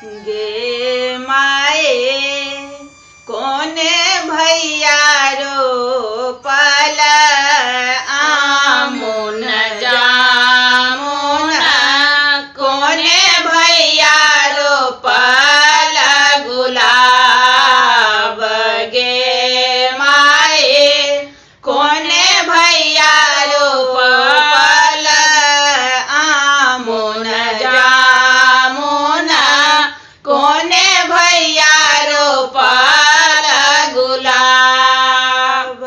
गे माए कोने भैया रोपल आमुन जामुन कोने भैया रोपल गुलाब गे माए कोने भैया रोपल आमुन जामुन कोने भैया रोपल गुलाब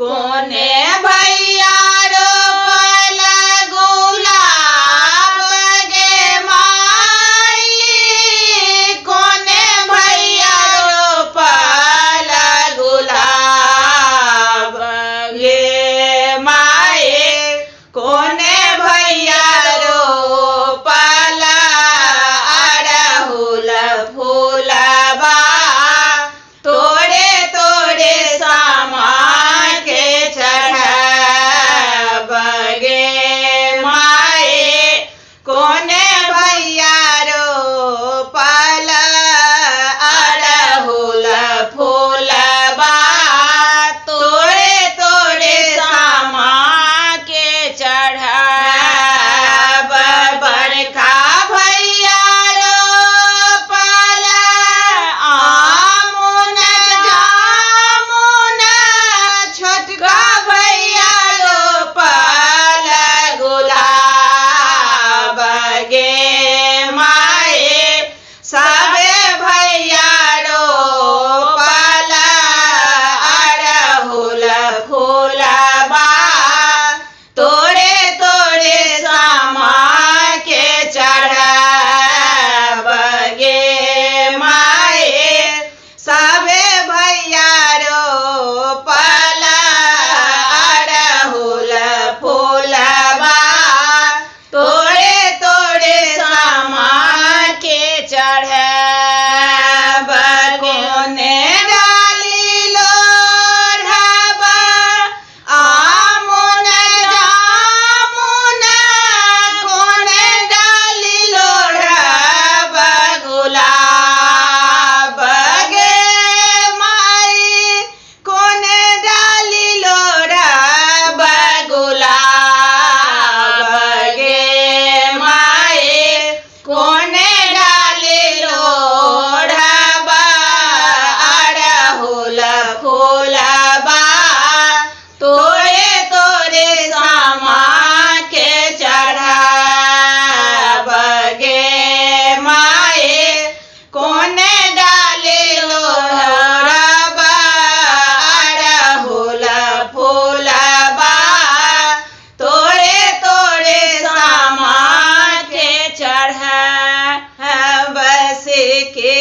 कोने भैया रोपल गुलाब गे माई कोने भैया रोपल गुलाब गे माई कोने भैया रोपल अड़हुल फूलबा तोड़े तोड़े सामा के चढ़ब गे माए कोने भैया रोपल अड़हुल फूलबा तोड़े तोड़े सामा के चढ़ब बड़का भैया रोपल आमुन जामुन छोटका भैया रोपल गुलाब गे माए सबे भैया रोपल अड़हुल फूलबा तोड़े तोड़े सामा के चढ़ब गे माए सबे भैया रोपल अड़हुल फूलबा तोड़े तोड़े सामा के चढ़ब कोने डाली लोढ़ब आमुन जामुन कोने डाली लोढ़ब गुलाब गे माई कोने डाली लोढ़ब गुलाब गे माई कोने डाली लोढ़ब अड़हुल फूलबा तोड़े तोड़े सामा के चढ़ब गे माए कोने डाली लोढ़ब अड़हुल फूलबा तोड़े तोड़े सामा के चढ़ब से के